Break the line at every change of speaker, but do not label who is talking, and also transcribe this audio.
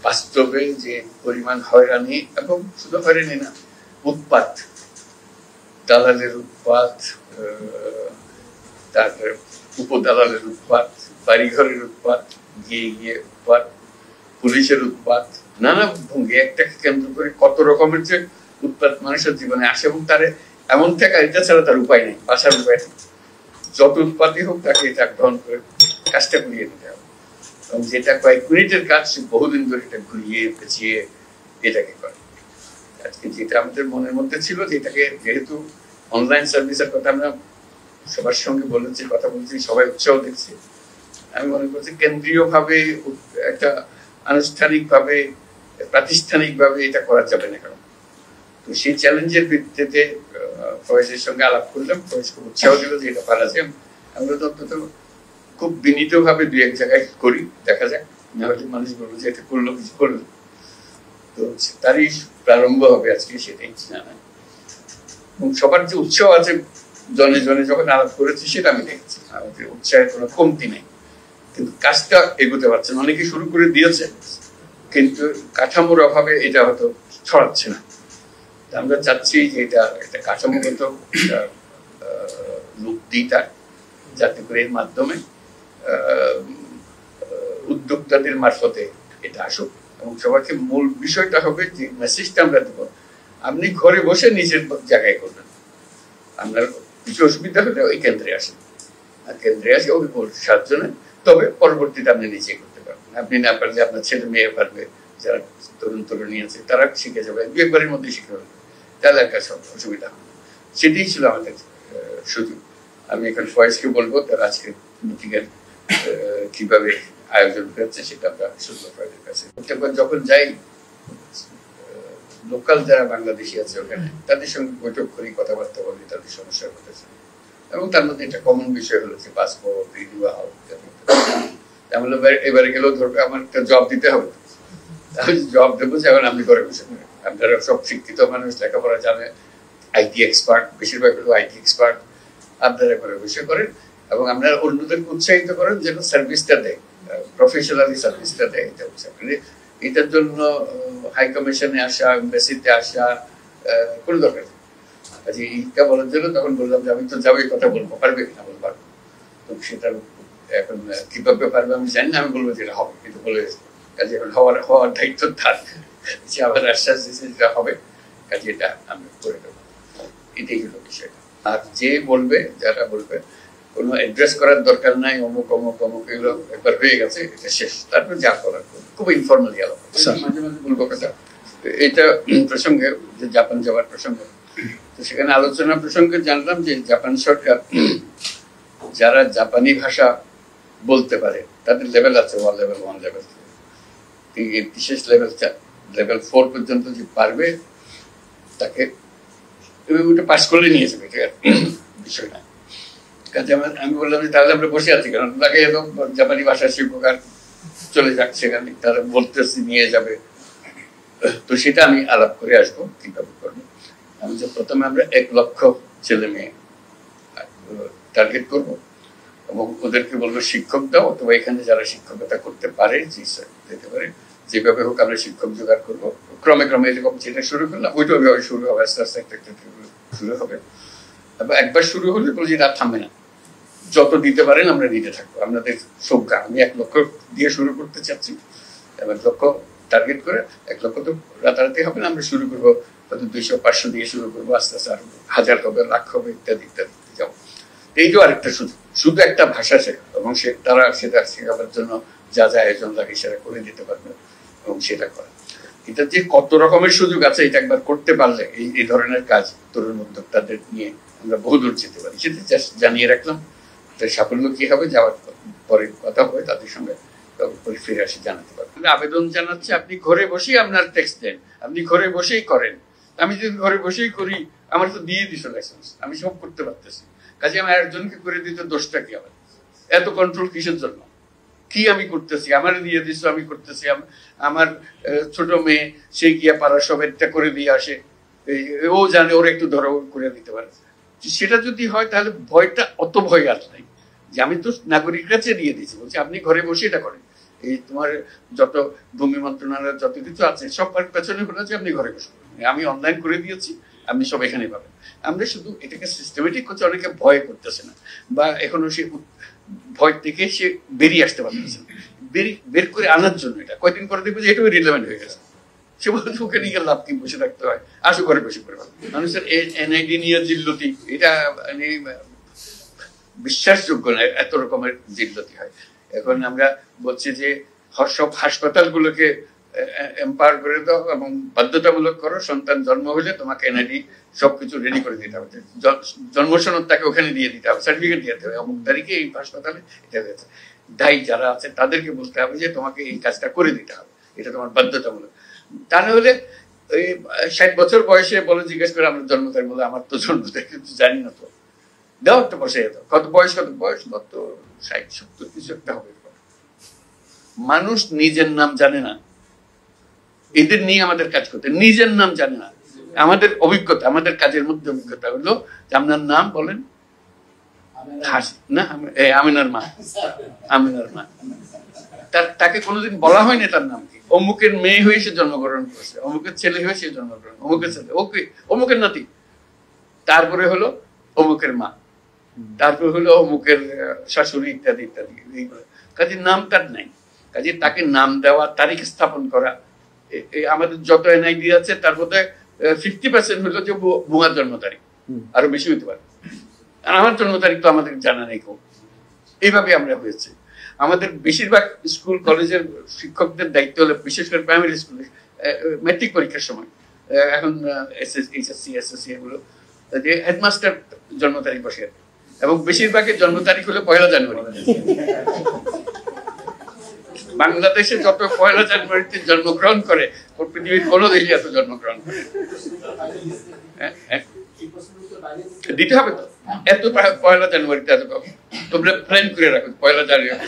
বাস্তবে যে পরিমাণ হয়রানি, এবং শুধু হয়রানি না, উৎপাত, দালালের উৎপাত, তারপরে উপদালালের উৎপাত, বাড়িঘরের উৎপাত, গিয়ে গিয়ে উৎপাত, পুলিশের উৎপাত, নানা ভঙ্গি একটাকে কেন্দ্র করে কত রকমের যে উৎপাত মানুষের জীবনে আসে, এবং তার এমন টাকা এটা ছাড়া তার উপায় নেই, বাঁচার উপায় নেই। যত উৎপাতই হোক তাকে এটা গ্রহণ করে কাজটা করিয়ে দিতে হবে, এবং যেটা কয়েক মিনিটের কাজ সে বহুদিন ধরে এটা ঘুরিয়ে পেঁচিয়ে এটাকে করে। আজকে যেটা আমাদের মনের মধ্যে ছিল যে এটাকে, যেহেতু অনলাইন সার্ভিসের কথা আমরা সবার সঙ্গে বলেছি, কথা বলছি, সবাই উৎসাহ দিচ্ছি, আমি মনে করছি কেন্দ্রীয় ভাবে একটা আনুষ্ঠানিক ভাবে প্রাতিষ্ঠানিক ভাবে এটা করা যাবে না। কারণ তো সেই চ্যালেঞ্জের ভিত্তিতে ফয়েজের সঙ্গে আলাপ করলাম, ফয়েজ খুব উৎসাহ দিল যে এটা পারা যায়। আমরা তো অন্তত খুব বিনীত ভাবে দুই এক জায়গায় করি, দেখা যাক, না হলে মানুষ বলবো যে এটা করলো, কিছু করলো। তো তারই প্রারম্ভ হবে আজকে, সেটাই জানা। এবং সবার যে উৎসাহ আছে জনে জনে যখন আলাপ করেছি সেটা আমি দেখছি, আমাদের উৎসাহের কোনো কমতি নেই, কিন্তু কাজটা এগোতে পারছে না। অনেকে শুরু করে দিয়েছে, কিন্তু কাঠামোর অভাবে এটা হয়তো ছড়াচ্ছে না। আমরা চাচ্ছি যে এটা একটা কাঠামোগত রূপ দিই তার, যাতে করে এর মাধ্যমে উদ্যোক্তাদের মারফতে এটা আসুক, এবং সবাইকে মূল বিষয়টা হবে যে মেসেজটা আমরা দেবো, আপনি ঘরে বসে নিজের জায়গায় করবেন, আপনার কিছু অসুবিধা হলে ওই কেন্দ্রে আসেন, আর কেন্দ্রে আসে ওই সাহায্য নেন, তবে পরবর্তীতে আপনি নিজে করতে পারবেন। আপনি না পারলে আপনার ছেলে মেয়ে পারবে, যারা তরুণ তরুণী আছে তারা শিখে যাবে, দু একবারের মধ্যে শিখে যাবে, তাহলে একটা অসুবিধা হবে। সেটাই ছিল আমাদের সুযোগ। আমি এখন ফয়েজকে বলবো তার আজকে মিটিংয়ের কিভাবে আয়োজন হয়েছে সেটা আমরা শুনবো ফয়েজের কাছে। যখন যাই লোকাল যারা বাংলাদেশি আছে ওখানে, তাদের সঙ্গে বৈঠক করি, কথাবার্তা বলি, তাদের সমস্যার কথা শুনি, এবং তার মধ্যে একটা কমন বিষয় হলো যে পাসপোর্ট রিনিউয়াল। এবারে গেলেও ধরবে আমার একটা জব দিতে হবে, জব দেবো যে এখন আপনি ঘরে বসে করেন। আপনারা সব শিক্ষিত মানুষ, লেখাপড়া জানে, আইটি এক্সপার্ট, বেশিরভাগ হলো আইটি এক্সপার্ট, আপনারা ঘরে বসে করেন, এবং আপনারা অন্যদেরকে উৎসাহিত করেন যেন সার্ভিসটা দেয়, প্রফেশনালি সার্ভিসটা দেয়। এটার জন্য হাই কমিশনে আসা, এমবাসিতে আসা কোনো দরকার নেই। আচ্ছা, এইটা বলার জন্য তখন বললাম যে আমি তো যাবো, এই কথা বলবো, পারবে কিনা বলবো, পারবো। তো সেটা এখন কিভাবে পারবে আমি জানি না, আমি বলবো যেটা হবে, কিন্তু বলে কাজে এখন হওয়ার দায়িত্ব তার, যে আমার আশ্বাস দিয়েছে যেটা হবে, কাজে এটা আমি করে দেবো। এটাই হলো বিষয়টা। আর যে বলবে, যারা বলবে কোনো অ্যাড্রেস করার দরকার নাই, অমুক অমুক অমুক, এগুলো একবার হয়ে গেছে, এটা শেষ, তারপর যা করার খুব ইনফর্মালি আলাপ। মাঝে মাঝে বলবো কথা, এটা প্রসঙ্গে যে জাপান যাওয়ার প্রসঙ্গে, তো সেখানে আলোচনা প্রসঙ্গে জানলাম যে জাপান সরকার যারা জাপানি ভাষা বলতে পারে তাদের লেভেল আছে, 1 লেভেল 1 লেভেল 2, বিশেষ লেভেল 4 পর্যন্ত যে পারবে তাকে ওটা পাস করলে নিয়ে যাবে, ঠিক আছে, বিষয় না। কাজে আমি বললাম যে তাহলে আমরা বসে আছি, কারণ তাকে একদম জাপানি ভাষা শিক্ষক আর চলে যাচ্ছে সেখানে, তারা বলতেছি নিয়ে যাবে। তো সেটা আমি আলাপ করে আসবো কিভাবে করবো। আমি যে প্রথমে আমরা 1 লক্ষ ছেলে মেয়ে টার্গেট করবো, এবং ওদেরকে বলবো শিক্ষক দাও, অথবা এখানে যারা শিক্ষকতা করতে পারে, যেতে পারে, যেভাবে হোক আমরা শিক্ষক জোগাড় করবো। ক্রমে ক্রমে এরকম যেটা শুরু করলাম ওইটাও শুরু হবে, আস্তে আস্তে একটা শুরু হবে। এবং একবার শুরু হলে বলছি রাত থামবে না, যত দিতে পারেন আমরা দিতে থাকবো। আপনাদের সংখ্যা আমি 1 লক্ষ দিয়ে শুরু করতে চাচ্ছি, 1 লক্ষ টার্গেট করে, 1 লক্ষ তো রাতারাতি হবে না, আমরা শুরু করবো হয়তো 200-500 দিয়ে শুরু করবো, আস্তে আস্তে আরো 1000 হবে, লাখ হবে, ইত্যাদি ইত্যাদি যাবো। এইটাও আরেকটা শুধু একটা ভাষা শেখা, এবং তারা সেটা শেখাবার জন্য যা যা আয়োজন লাগে সেটা করে দিতে পারবে, এবং সেটা করা। এটা যে কত রকমের সুযোগ আছে, এটা একবার করতে পারলে এই ধরনের কাজ তরুণ উদ্যোক্তাদের নিয়ে আমরা বহুদূর যেতে পারি। সেটা জানিয়ে রাখলাম। সাফল্য কি হবে যাওয়ার পরে কথা হবে তাদের সঙ্গে, ফিরে আসে জানাতে পারবেন। আবেদন জানাচ্ছে আপনি ঘরে বসেই আপনার ট্যাক্স দেন, আপনি ঘরে বসেই করেন। আমি যদি ঘরে বসেই করি, আমার তো দিয়ে দিছো লাইসেন্স, আমি সব করতে পারতেছি, কাজে আমি আরেকজনকে করে দিতে দোষটা কি? আমার এত কন্ট্রোল কিসের জন্য? কি আমি করতেছি? আমার দিয়ে দিছো, আমি করতেছি। আমার ছোট মেয়ে সে গিয়া পাড়া সব একটা করে দিয়ে আসে, ও জানে, ওর একটু ধরো করে দিতে পারে। সেটা যদি হয় তাহলে ভয়টা, অত ভয় আর নাই, যে আমি তো নাগরিক কাছে দিয়ে দিয়েছি, বলছি আপনি ঘরে বসে এটা করেন। এই তোমার যত ভূমি মন্ত্রণালয় যত কিছু আছে সব পেছনে হলো যে আপনি ঘরে বসে করুন। আমি অনলাইন করে দিয়েছি, আপনি সব এখানে পাবেন। আমরা শুধু এটাকে সিস্টেমেটিক করছি, অনেকে ভয় করতেছে না, বা এখনো সে ভয় থেকে সে বেরিয়ে আসতে পারতেছে না। বের করে আনার জন্য এটা কয়দিন পরে দেখবে যে এটাও রিলেভেন্ট হয়ে গেছে। সে বলছে ওকে নিয়ে লাভ কি, বসে থাকতে হয়, আসো ঘরে বসে করে মানুষের এনআইডি নিয়ে জিল্লতি, এটা মানে বিশ্বাসযোগ্য না, এত রকমের জিল্লতি হয়। এখন আমরা বলছি যে সব হাসপাতালগুলোকে এম্পাওয়ার করে দাও এবং বাধ্যতামূলক করো, সন্তান জন্ম হলে তোমাকে এনআইডি সবকিছু রেডি করে দিতে হবে, জন্ম সনদ তাকে ওখানে দিয়ে দিতে হবে, সার্টিফিকেট দিতে হবে, অমুক তারিখে এই হাসপাতালে এটা হয়েছে। দায়ী যারা আছে তাদেরকে বলতে হবে যে তোমাকে এই কাজটা করে দিতে হবে, এটা তোমার বাধ্যতামূলক। তা নাহলে ওই 60 বছর বয়সে বলে জিজ্ঞেস করে আমার জন্ম তারিখ, বলে আমার তো জন্ম তারিখ কিন্তু জানি না, তো দাও একটা বসে যেত, কত বয়স কত 60 70 কিছু একটা হবে। মানুষ নিজের নাম জানে না, এদের নিয়ে আমাদের কাজ করতে, নিজের নাম জানে না। আমাদের অভিজ্ঞতা, আমাদের কাজের মধ্যে অভিজ্ঞতা হলো যে আপনার নাম বলেন, না আমিনার মা, আমিনার মা, তাকে কোনোদিন বলা হয়নি তার নাম কি, অমুকের মেয়ে হয়ে সে জন্মগ্রহণ করেছে, অমুকের ছেলে হয়ে সে জন্মগ্রহণ, অমুকের ছেলে, ওকে অমুকের নাতি, তারপরে হলো অমুকের মা, তারপরে হলো অমুকের শাশুড়ি, ইত্যাদি ইত্যাদি। কাজে নাম তার নাই, কাজে তাকে নাম দেওয়া, তারিখ স্থাপন করা। আমাদের যত এনআইডি আছে তার মধ্যে 50% হলো যে ভুয়ার জন্ম তারিখ, আরো বেশি হতে পারে। আর আমার জন্ম তারিখ তো আমাদের জানা নেই কেউ। এইভাবে আমরা হয়েছে। আমাদের বেশিরভাগ স্কুল কলেজের শিক্ষকদের দায়িত্ব হলো, বিশেষ করে প্রাইমারি স্কুলে ম্যাট্রিক পরীক্ষার সময়, এখন এইচএসসি এসএসসি এগুলো, যে হেডমাস্টার জন্ম তারিখ বসে, এবং বেশিরভাগের জন্ম তারিখ হলো 1 জানুয়ারি। বাংলাদেশে যত 1 জানুয়ারিতে জন্মগ্রহণ করে পৃথিবীর কোনো দেশে এত জন্মগ্রহণ করে দিতে হবে তো, এত 1 জানুয়ারিতে এত তোমরা প্ল্যান করে রাখো 1 জানুয়ারি।